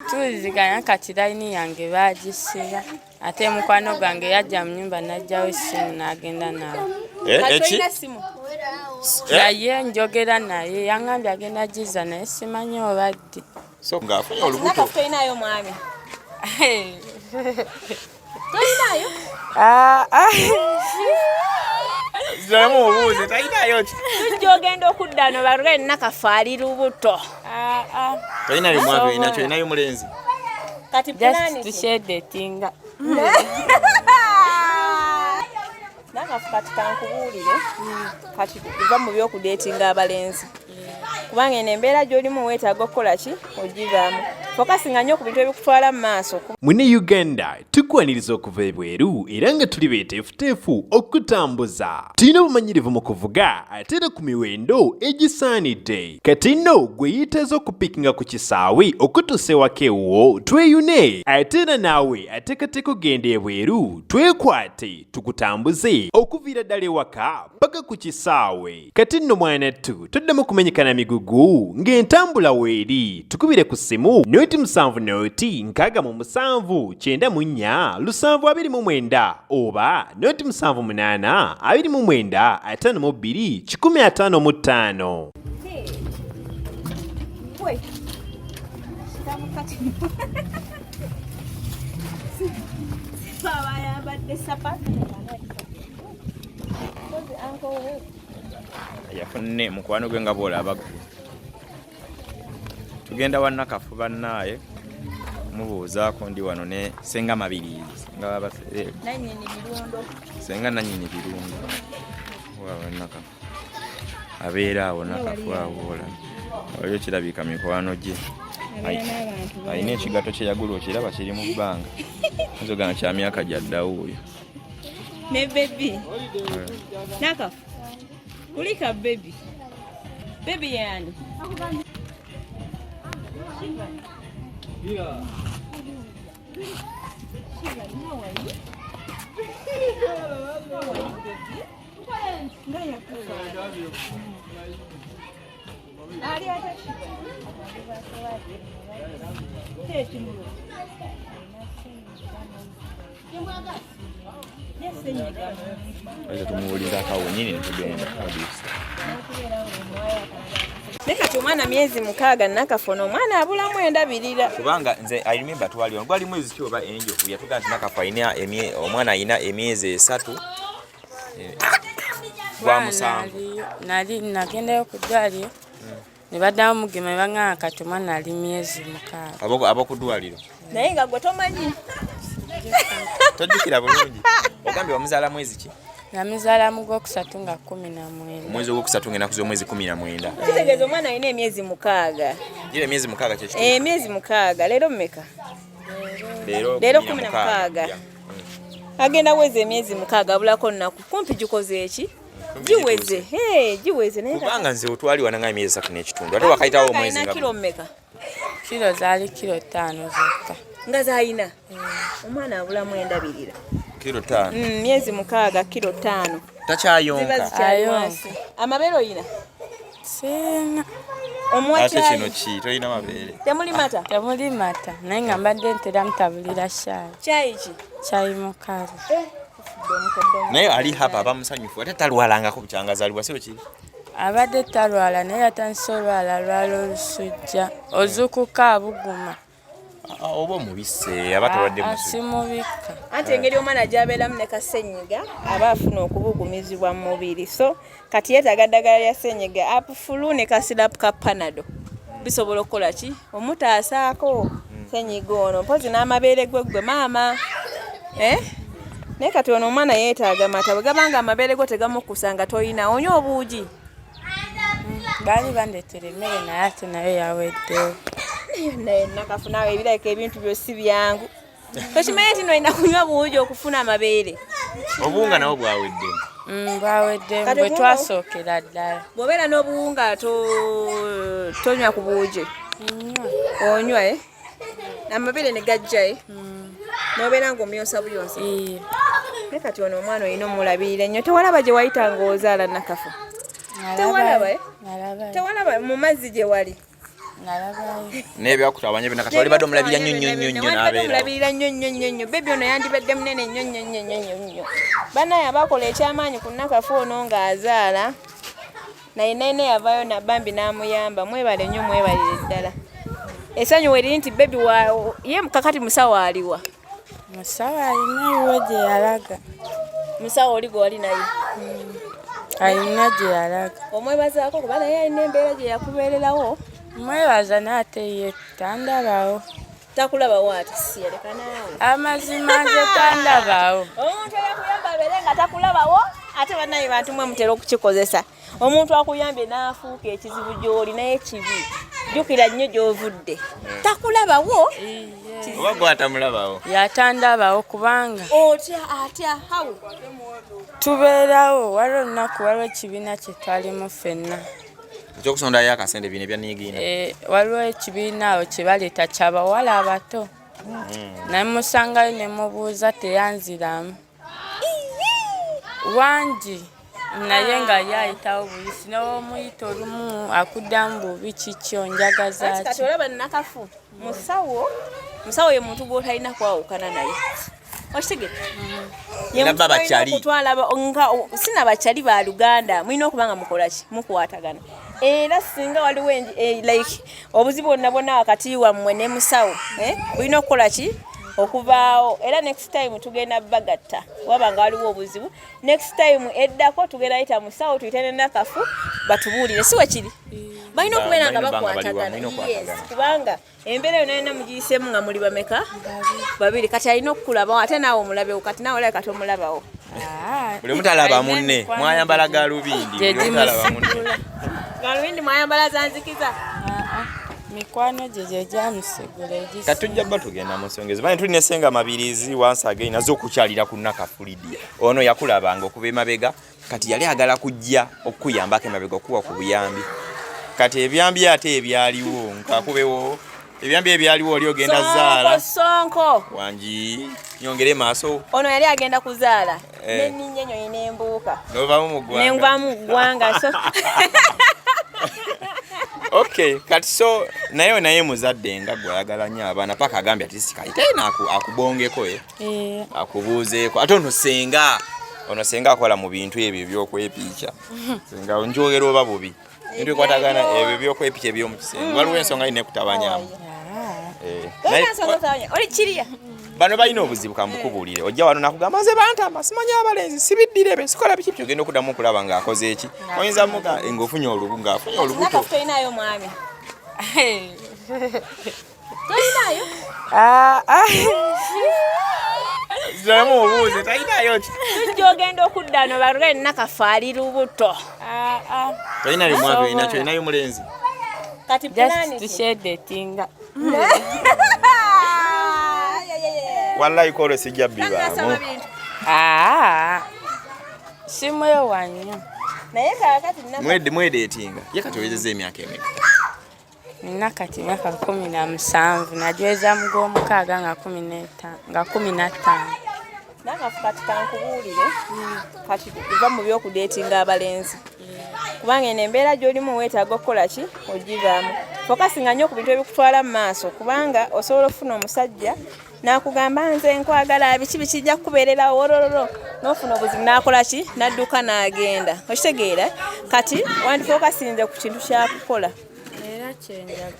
Tuliziganya kati layini yange baagisiba ate mukwano gwange yajja mu nnyumba n'ajjawo essimu n'agenda nawe. Naye njogera naye yaŋŋambye agenda gizza naye simanyi obadde. So ng'afunye olubuto. Tolinayo mwami? Tolinayo? Ziramu obuuze talinayo ki? Tujja ogenda okudda no balule Nakafu ali lubuto. Talinayo mwami olinacho olinayo mulenzi. Kati pulani tushedetinga. Nakafu kati kankubuulire kati tuva mu by'okudeetinga abalenzi. Kubanga eno embeera gy'olimu weetaaga okukola ki ogivaamu. Fokasinga nnyo ku bintu ebikutwala mu maaso. Mune Uganda tukwaniriza okuva ebweru era nga tuli beeteefuteefu okutambuza. Tulina obumanyirivu mu kuvuga ate era ku miwendo egisaanidde. Kati nno gwe yeetaaza okupikinga ku kisaawe okutuusa ewaka ewuwo tweyune ate era naawe ateekateeka okugenda ebweru twekwate tukutambuze okuviira ddala ewaka paka ku kisaawe. Kati nno mwanattu toddamu kumenyekana migugu ng'entambula weeri tukubire ku ssimu noti 7 noti 6 7 9 oba noti 78 29 52 155. Yafunne mukwano gwe nga bw'olaba tugenda wa Nakafu bannaaye mubuuzaako ndi wano ne senga Mabirizi nga nannyini birundo senga nannyini birundu wa Nakafu abeera awo Nakafu awola olyo kirabika mikwano gye ayina ekigato kye yagula okiraba kiri mu bbanga nzogana kya myaka gyaddawo oyo ne bebi Nakafu kulika bebi yani tumuwulira kawunyini netugenda Nekati omwana myezi 6 Nakafu omwana abulamu endabirira. Kubanga nze I remember twali gwali mwezi ki oba enjovu yatuga nti Nakafu ayina omwana ayina emyezi 3 gwa musanvu. Nali nagendayo ku ddwaliro ne baddamu mugema bang'aa kati omwana ali myezi 6. Abo ku ddwaliro Naye nga gwe tomanyi. Tojjukira bulungi. Ogambye wamuzaala mwezi ki? Namizaala mu Gwokusatu nga 19. Mwezi Ogwokusatu ng'ennaku z'omwezi 19. Kitegeeza omwana alina emyezi 6. Gira emyezi 6 kye kitu? Emyezi 6. Leero mmeka? Leero 16. Agenda weze emyezi 6 abulako nnaku. Kumpi gikoze eki? Giweze. Giweze naye. Kubanga nze otwaliwa nanga emyezi 3 n'ekitundu. Ate wakayitawo omwezi nga. Kilo mmeka? Kilo zaali kilo 5 zokka. Nga zaalina? Omwana abulamu endabirira. Kilo 5. Myezi 6 kilo 5. Takyayonka. Amabeere oyina? Sina. Ate kino ki? Toyina mabeere? Temuli mata? Temuli mata. Naye nga mbadde ntera mutabulira caayi. Caayi ki? Caayi mukazi. Naye ali hapa abamusanyufu ate talwalangako bukyangazaalibwa si bwe abadde talwala naye yatandise olwala lwala olusujja ozukuka abuguma. Oba omubise aba talwadde musujja. Simubikka. Ate engeri omwana gy'abeeramu ne kasenyiga aba afuna okubugumizibwa mu mubiri. So kati yeetaaga ddagala lya ssenyiga apufulu ne kasirapu ka panado. Bisobola okukola ki? Omutaasaako ssenyiga ono mpozi n'amabeere gwe maama. Naye kati ono omwana yeetaaga mata bwe gabanga amabeere go tegamukusanga toyina onywa obuugi. Baali bandeetera emmere naye ate nayo yaweddewo. Naye Nakafu naawe ebirabika ebintu byosi byangu. Tokimanyi nti noyina kunywa buugi okufuna amabeere. Obuwunga nawo bwaweddemu. Bwaweddemu bwe twasookera ddala. Bw'obeera n'obuwunga tonywa ku buugi. Onywa amabeere ne gajja n'obeera ng'omuyonsa buyonsa. Naye kati ono omwana olina omulabirira ennyo. Tewalaba gye wayita ng'ozaala Nakafu? Tewalaba mu mazzi gye wali? N'ebyakutabanye bina kati oli badde omulabira nnyo n'abeera. Bebi ono yandibadde munene nnyo. Bannaye abakola ekyamaanyi ku Nakafu ono ng'azaala. Naye yavaayo na bambi n'amuyamba. Mwebale nnyo mwebalire ddala. Essanyu weri nti bebi ye kakati musawo aliwa? Musawo alina ebiwe gye yalaga. Musawo oli gwe wali naye? Alina gye yalaga. Omwebazaako kuba naye alina embeera gye yakubeererawo. Mwebaza n'ate ye tandabawo. Takulabawo ate si yaleka naawe. Amazima nze tandabawo. Omuntu eyakuyamba abeere nga takulabawo ate bannaye bantu mwe mutera okukikozesa. Omuntu akuyambye n'afuuka ekizibu gy'oli naye kibi. Jjukira nnyo gy'ovudde. Takulabawo. Oba gwe atamulabawo. Yatandabawo kubanga. Atya hawo. Tubeerawo waliwo olunaku waliwo ekibiina kye twalimu ffenna. Ekyokusondayo akasente bino ebyaniigiina. Waliwo ekibiina awo kye baleeta ky'abawala abato. Naye musangayo ne mubuuza teyanziramu. Wangi naye nga yayitawo buyisi n'omuyita olumu akuddamu bubi kikyo njagaza ki. Kati olaba Nakafu musawo ye muntu gw'otalina kwawukana naye. Okitegedde? Ye muntu alina okutwala sina bakyali ba Luganda mulina okuba nga mukola ki? Mukwatagana. Era singa waliwo like obuzibu bwonna wakati wammwe ne musawo bulina okukola ki? Okuvaawo. Era next time tugenda bagatta wabanga waliwo obuzibu. Next time eddako tugenda yita musawo tuyite ne Nakafu batubuulire si wekiri. Balina okubeera nga bakwatagana. Kubanga embeera yonna yonna mugiyiseemu nga muli bameka? Babiri. Kati alina okukulabawo ate naawe omulabewo kati naawe olabye kati omulabawo. Buli mutalaba munne mwayambala galubindi. Galubindi mwayambala zanzikiza. Mikwano gye gyamusigula egisi. Kati tujja bba tugenda mu nsongezo. Bani tulina essenga mabirizi once again nazo okukyalira ku Nakafu Lydia. Ono yakulabanga okuba emabega kati yali agala kujja okuyambako emabega okuwa ku buyambi. Kati ebyambi ate ebyaliwo nkakubewo ebyambi ebyaliwo oli ogenda zaala. Sonko. Wangi nyongere maaso. Ono yali agenda kuzaala. N'ennyinyo yinembuuka. N'ovaamu mu ggwanga. N'envaamu mu ggwanga so. Okay, kati so naye muzadde nga gwayagala nnyo abaana paka agambye ati sikayite akubongeko akubuuzeeko ate ono senga akola mu bintu ebyo ebyokwepiica senga njogera oba bubi bintu ekwatagana ebyo ebyokwepiica eby'omu kisenge waliwo ensonga yina ekutabanyamu. Oli kiriya bano balina obuzibu kambukubuulire ojja wano nakugamba nze bantamba simanyi abalenzi sibiddirebe besikola biki byogenda okuddamu okulaba ng'akoze eki oyinza muga ng'ofunye olubuto. Nakafu tolinayo mwami? Tolinayo? Ziramu obuuze talinayo ki? Tujja ogenda okudda no balule Nakafu ali lubuto. Tolina limwavi olinacho olinayo mulenzi? Kati pulani tushedetinga. Wallahi kolo sijja bibaamu. Simwewanyo. Naye kakati Nakafu mwedetinga ye kati oyezeza emyaka emeka? Nina kati myaka 17 najweza mu gw'omukaaga nga 15. Nakafu kati kankubuulire kati biva mu by'okudeetinga abalenzi kubanga eno embeera gy'olimu weetaaga okukola ki ogivaamu. Fokasinga nnyo ku bintu ebikutwala mu maaso kubanga osobola okufuna omusajja n'akugamba nze nkwagala biki bijja kukubeerera wolololo n'ofuna obuzibu n'akola ki n'adduka n'agenda. Okitegeera kati wandifokasinze ku kintu kyakukola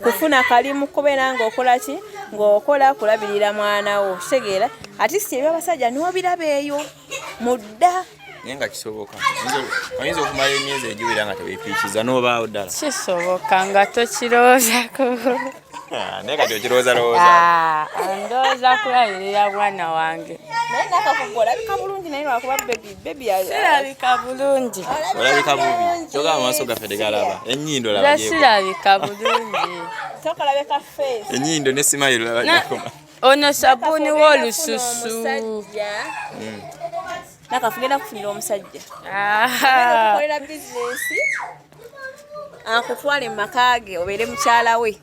kufuna kalimu kubeera ng'okola ki ng'okola kulabirira mwana wo. Okitegeera ati si eby'abasajja n'obiraba eyo mudda naye nga kisoboka oyinza okumala emyezi egiwera nga teweepiikiza n'obaawo ddala. Kisoboka nga tokirowoozako. Naye kati okirowooza ndowooza kulabirira mwana wange. naye Nakafu olabika bulungi naye lwakuba bebi sirabika bulungi. olabika bubi kyogamba amaaso gaffe tegalaba ennyindo laba sirabika bulungi. tokalabeka face ennyindo ne simayiro laba gyekoma. Ono sabuni w'olususu. Nakafu genda kufunira omusajja kukolera bizinesi akutwale mu maka ge obeere mukyala we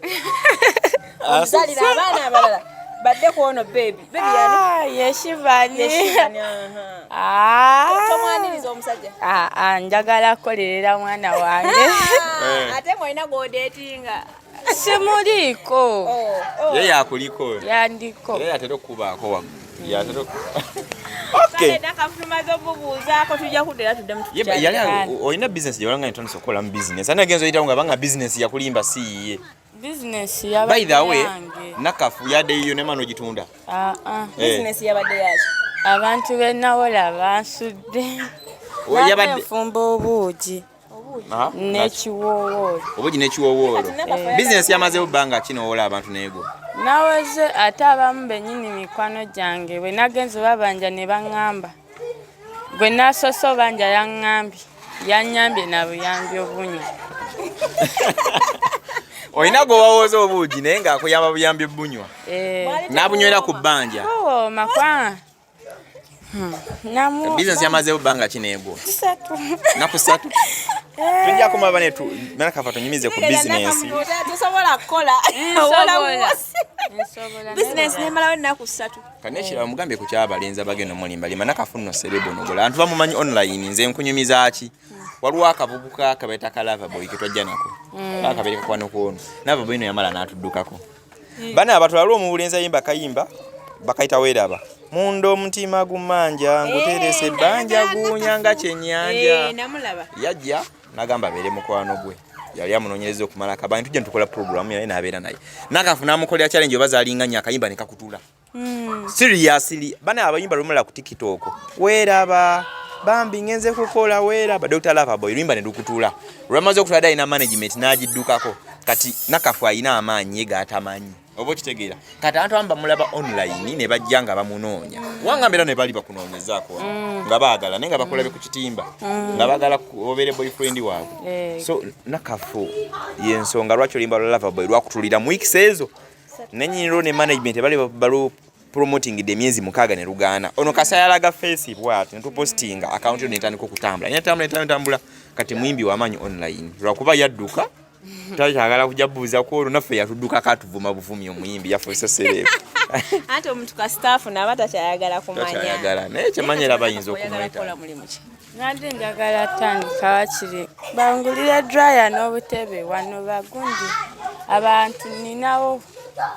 omuzalira abaana abalala badde kuono bebi yani yeshivani. tomwaniriza omusajja njagala kukolerera mwana wange. ate mwolina gwodeetinga simuliiko ye yakuliko yandiko ye atera okubaako waggulu yatera okay Nakafu obubuuzaako tujja kuddera tudde mu yali olina business gye walanga ntonisa okukola mu business ani agenza oyitawo nga banga business yakulimba si yiye business by the way yange Nakafu yaddeyo nemano ogitunda business yabadde yaki abantu benawola bansudde yabadde obuugi n'ekiwoowoolo obuugi n'ekiwoowoolo business yamazeewo bbanga kinoowola abantu neego nawoze ate abamu bennyini mikwano gyange bwe nagenze babanja ne baŋŋamba gwe nasoose obanja yannyambye na buyambi obunywa olina gwe wawooza obuugi naye ng'akuyamba buyambi bunywa n'abunywera ku bbanja makwa business yamazeewo bbanga kineego naku 3 tujja kumaba Nakafu tonyumize ku business tosobola kukola business nemalawo ennaku 3 kanekiraba mugambye ku kyabalenzi abagenda omulimbalima Nakafu nno serebo nogola abantu bamumanyi online nze nkunyumiza ki waliwo akavubuka kabaita kalava boy ketwajja nako akabereka kwano kwono nava boy no yamala n'atuddukako bana abatwala omubulenzi ayimba kayimba bakaita weeraba mundo omutima gumanja nguterese ebbanja gunyanga kyennyanja namulaba yajja nagamba abeere mukwano gwe yali amunoonyereza okumala akabantu tujja ntukola program yaye n'abeera naye Nakafu n'amukolera challenge oba zaalinganya akayimba ne kakutula seriously bana abayimba lumala ku TikTok weeraba bambi ngenze kukola weeraba Dr. Loverboy lwimba ne lukutula lwamaze okutula dai na management n'agiddukako kati Nakafu ayina amaanyi ye gatamanyi obo kitegeera kati abantu amba mulaba online ne bajja nga bamunoonya wangambira ne bali bakunoonyezaako nga baagala naye nga bakulabe ku kitimba nga baagala obeere boyfriend waabwe so Nakafu yensonga lwaki olimba Loverboy lwakutulira mu weeks ezo nenyiniro ne management bali balu promoting de myezi 6 ne Luganda ono kasayalaga face bwat ne postinga account yo netandika okutambula netambula kati mwimbi wamanyi online lwakuba yadduka tajagala kujabuza ko naffe yatudduka katuvuma buvumi omuyimbi yafose serebe ate omuntu ka staff n'abata kyayagala kumanya kyayagala naye kyamanyira bayinza okumweta nade njagala tandika wakiri bangulira dryer n'obutebe wano bagundi abantu ninawo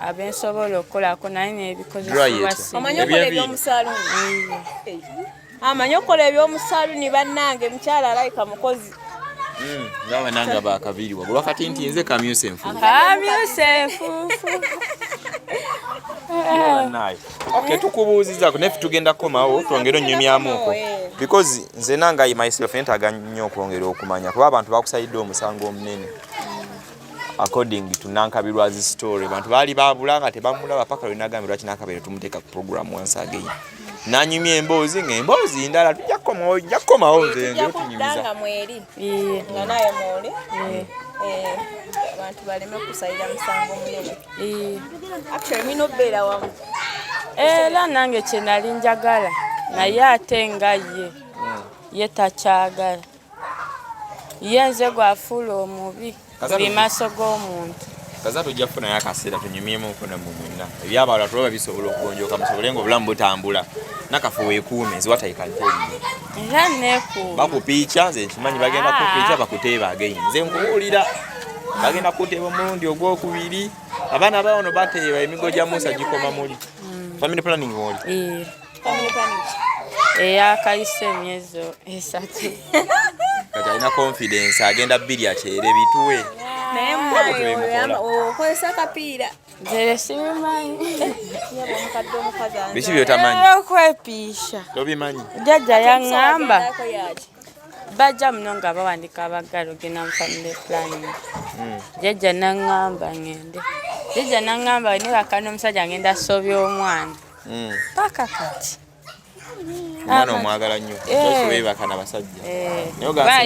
abensobola okukolako naye n'ebikozesebwa amanyi okola ebyomusaluni amanyi okola ebyomusaluni bannange mukyala alayika mukozi ngawe nanga bakabiri wabula kati ntinze kamyuse mfu okay tukubuuzizaako nefe tugenda komawo twongere onnyumyamuko because nze nanga myself netaga nnyo okwongera okumanya kuba abantu bakusayidde omusango omunene according to Nankabirwazi story abantu bali babula nga tebamulaba paka lwenagambye lwaki Nakabere tumuteeka ku program once again nanyumya emboozi ng'emboozi ndala tujja kukomawo nze ngetunyumiza mweri nga naye mwoli abantu baleme kusayira musango munene actually mina obeera wamu era nange kye nali njagala naye ate nga ye takyagala ye nze gwafuula omubi buli maaso g'omuntu kaza tujja kufunayo akaseera tunyumyemuko nammwe mwenna ebyabala tulaba bisobola okugonjoka musobole nga obulamu butambula Nakafu weekuume nzi watayikalitoliye era neekuuma bakupiica nze nkimanyi bagenda kupiica bakuteeba again nze nkuwulira bagenda kuteeba omulundi ogwokubiri abaana bawono bateeba emigo gya Musa gikoma muli family planning oli family planning eyakayise emyezi 3 kati alina confidence agenda 2 akyere bituwe naye mwayo okozesa kapiira nze sibimanyi biki byotamanyi okwepiisha tobimanyi jjajja yaŋŋamba bajja muno nga bawandika abagalo genda mu family planning jjajja naŋŋamba ngende jjajja naŋŋamba ne bakana omusajja ngenda asobya omwana paka kati omwana omwagala nnyo tosobebakana basajja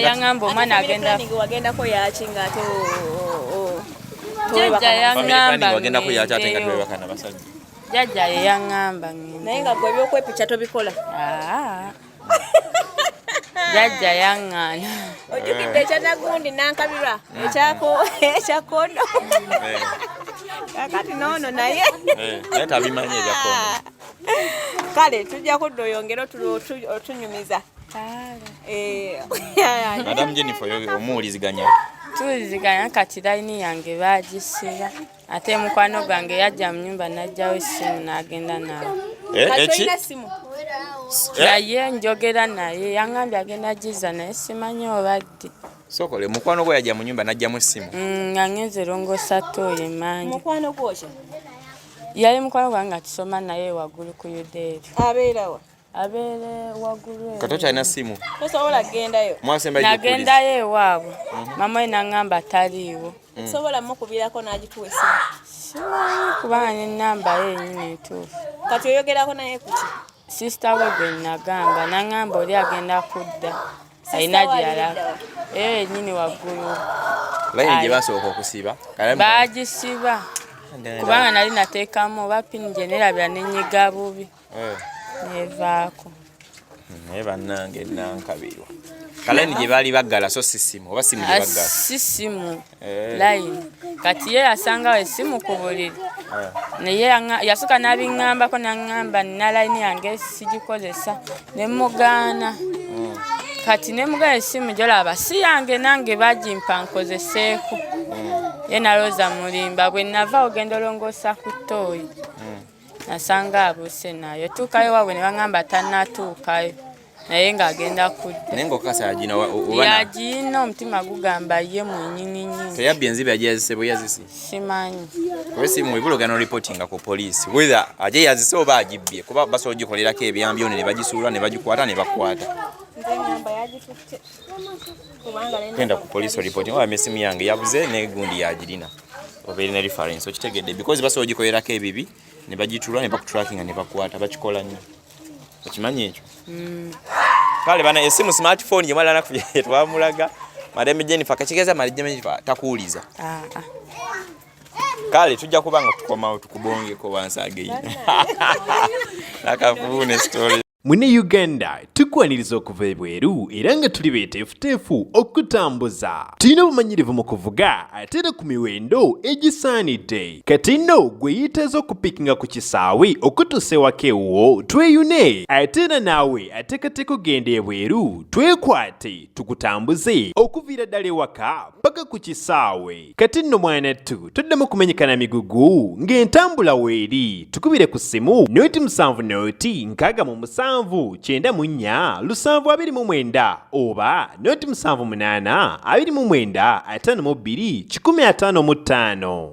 yaŋŋamba omwana agendako yaki ngaate jjajja yaŋŋamba wagendako yaki ate nga tebebakana basajja jjajja ye yaŋŋamba ngende naye nga gwe ebyokwepica tobikola jjajja yaŋŋaana ojjukidde ekyanagundi Nankabirwa ekyakondo kakati noono naye tabimanyi ebyakondo kale tujja kudda oyongera otunyumiza Madam Jenifer omuwuliziganya tuliziganya kati layini yange bagisiba ate mukwano gwange yajja mu nyumba n'ajjawo essimu n'agenda nawe. Naye njogera naye yaŋŋambye agenda giza naye simanyi obadde. Sokole mukwano gwe yajja mu nyumba n'ajjamu essimu. Angenze rongosa ttooyi mangi. Mukwano gw'okyo? Yali mukwano gwange nga tusoma naye waggulu ku yudeeri. Abeera wa? Abeere waggulu. Kato kyalina ssimu. Tosobola kugendayo? Nagendayo ewaabwe. Mama we n'aŋŋamba taliiwo. Sobola mukubirako n'agituwa essimu? Simanyi kubanga n'ennamba ye yennyini entuufu. Kati oyogerako naye ku ki? Sisita we gwe nagamba n'aŋŋamba oli agenda kudda. Alina gy'alaba. Yennyini waggulu. Layini gye basooka okusiba? Baagisiba. Kubanga nali nateekamu oba pini gye neerabira n'ennyiga bubi. Nevaako. Naye bannange nankabirwa. Kalayini gye baali baggala so si ssimu oba ssimu gye baggala? Si ssimu. Layini. Kati ye yasangawo essimu ku buliri. Naye yasooka n'abiŋŋambako n'aŋŋamba nina layini yange sigikozesa ne mugaana. Kati ne mugala essimu gy'olaba si yange nange bagimpa nkozeseeko. Ye nalooza mulimba bwe nava ogenda olongoosa ku ttooyi. Nasanga abuuse nayo. Tuukayo waabwe ne baŋŋamba tannatuukayo. Naye ng'agenda kudda. Naye ng'okakasa yagina yagina omutima gugamba ye mwennyini nnyini. Teyabbye enzibe yagye yazise bwe yazise? Simanyi. Kuba essimu ebula ogenda n'oripootinga ku poliisi. Whether agye yazise oba agibbye kuba basobola ogikolerako ebyambi ono ne bagisuula ne bagikwata ne bakwata. Genda ku poliisi oripootinga oba essimu yange yabuze n'egundi yagirina. Obeere ne reference okitegedde because basobola ogikolerako ebibi ne bagituula ne bakutrackinga ne bakwata bakikola nnyo. Okimanyi ekyo? Kale bana essimu smartphone gye mwala naku twamulaga Madame Jenifer kakigeza Jenifer takuuliza. Kale tujja kubanga tukomawo tukubongeko wansi again. Nakafu ne story. Mune Uganda tukwaniriza okuva ebweru era nga tuli beeteefuteefu okutambuza. Tulina obumanyirivu mu kuvuga ate era ku miwendo egisaanidde. Kati nno gwe yeetaaza okupikinga ku kisaawe okutuusa ewaka ewuwo tweyune ate era naawe ateekateeka ogenda ebweru twekwate tukutambuze okuviira ddala ewaka paka ku kisaawe. Kati nno mwanattu toddamu kumenyekana migugu ng'entambula weeri tukubire ku ssimu noti 7 noti 6 94 729 oba noti 78 29 52 155.